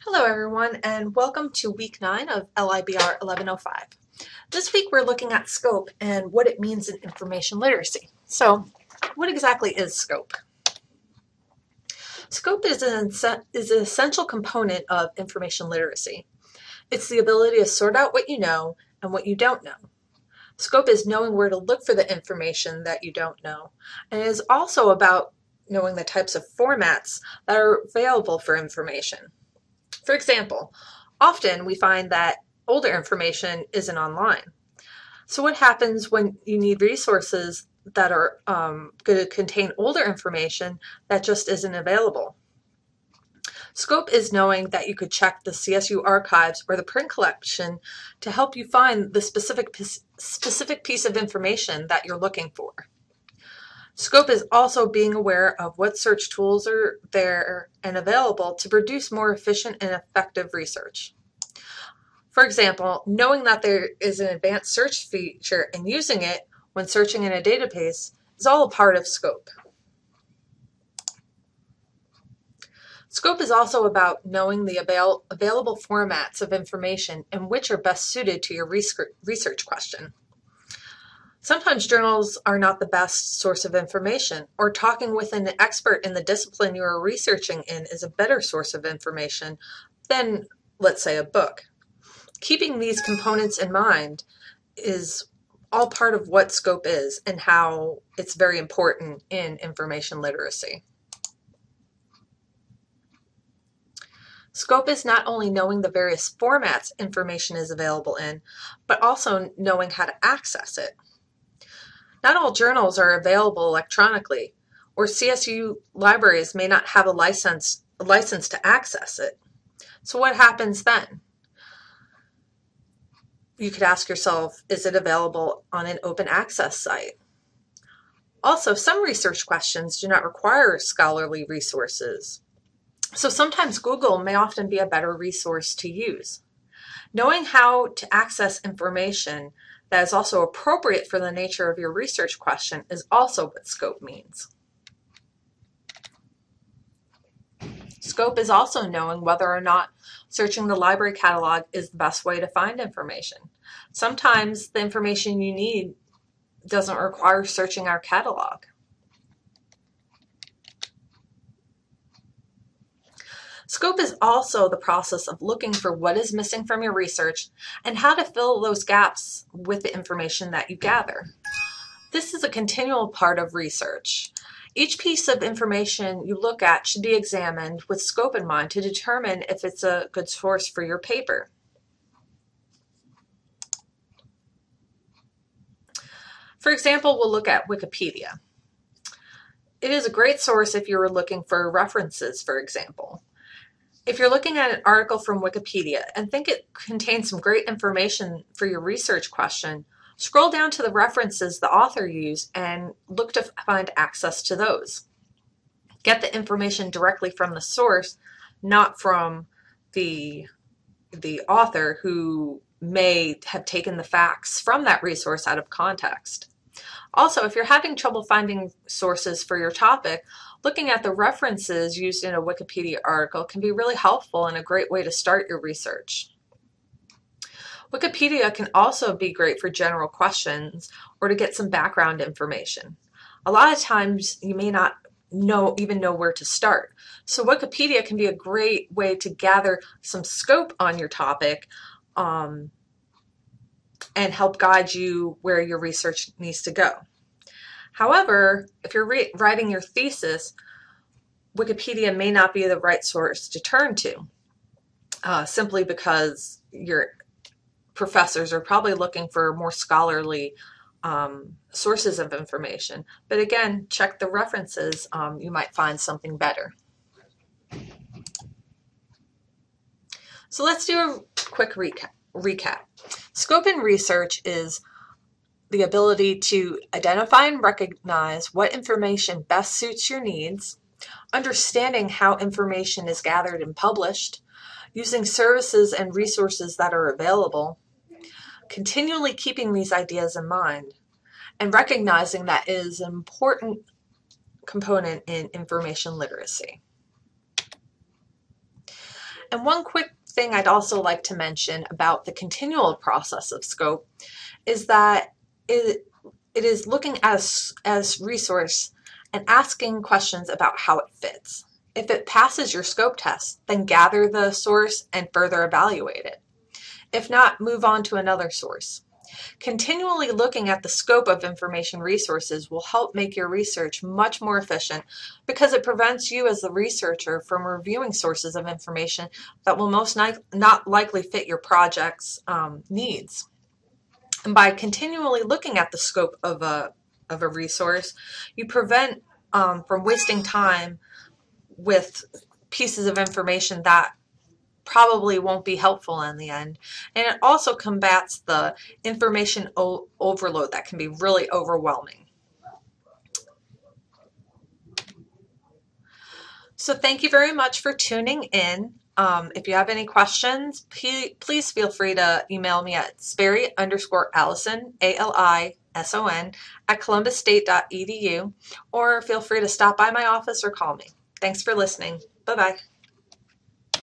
Hello everyone and welcome to week 9 of LIBR 1105. This week we're looking at scope and what it means in information literacy. So what exactly is scope? Scope is an essential component of information literacy. It's the ability to sort out what you know and what you don't know. Scope is knowing where to look for the information that you don't know, and it is also about knowing the types of formats that are available for information. For example, often we find that older information isn't online. So what happens when you need resources that are going to contain older information that just isn't available? Scope is knowing that you could check the CSU archives or the print collection to help you find the specific piece of information that you're looking for. Scope is also being aware of what search tools are there and available to produce more efficient and effective research. For example, knowing that there is an advanced search feature and using it when searching in a database is all a part of scope. Scope is also about knowing the available formats of information and which are best suited to your research question. Sometimes journals are not the best source of information, or talking with an expert in the discipline you are researching in is a better source of information than, let's say, a book. Keeping these components in mind is all part of what scope is and how it's very important in information literacy. Scope is not only knowing the various formats information is available in, but also knowing how to access it. Not all journals are available electronically, or CSU libraries may not have a license to access it. So what happens then? You could ask yourself, is it available on an open access site? Also, some research questions do not require scholarly resources. So sometimes Google may often be a better resource to use. Knowing how to access information that is also appropriate for the nature of your research question is also what scope means. Scope is also knowing whether or not searching the library catalog is the best way to find information. Sometimes the information you need doesn't require searching our catalog. Scope is also the process of looking for what is missing from your research and how to fill those gaps with the information that you gather. This is a continual part of research. Each piece of information you look at should be examined with scope in mind to determine if it's a good source for your paper. For example, we'll look at Wikipedia. It is a great source if you're looking for references, for example. If you're looking at an article from Wikipedia and think it contains some great information for your research question, scroll down to the references the author used and look to find access to those. Get the information directly from the source, not from the author who may have taken the facts from that resource out of context. Also, if you're having trouble finding sources for your topic, looking at the references used in a Wikipedia article can be really helpful and a great way to start your research. Wikipedia can also be great for general questions or to get some background information. A lot of times you may not even know where to start. So Wikipedia can be a great way to gather some scope on your topic and help guide you where your research needs to go. However, if you're writing your thesis, Wikipedia may not be the right source to turn to, simply because your professors are probably looking for more scholarly sources of information. But again, check the references. You might find something better. So let's do a quick recap. Scope in research is the ability to identify and recognize what information best suits your needs, understanding how information is gathered and published, using services and resources that are available, continually keeping these ideas in mind, and recognizing that it is an important component in information literacy. And one quick thing I'd also like to mention about the continual process of scope is that it is looking at as resource and asking questions about how it fits. If it passes your scope test, then gather the source and further evaluate it. If not, move on to another source. Continually looking at the scope of information resources will help make your research much more efficient because it prevents you as the researcher from reviewing sources of information that will most not likely fit your project's needs. And by continually looking at the scope of a resource, you prevent from wasting time with pieces of information that probably won't be helpful in the end. And it also combats the information overload that can be really overwhelming. So thank you very much for tuning in. If you have any questions, please feel free to email me at Sperry_Allison, ALISON, at columbusstate.edu, or feel free to stop by my office or call me. Thanks for listening. Bye-bye.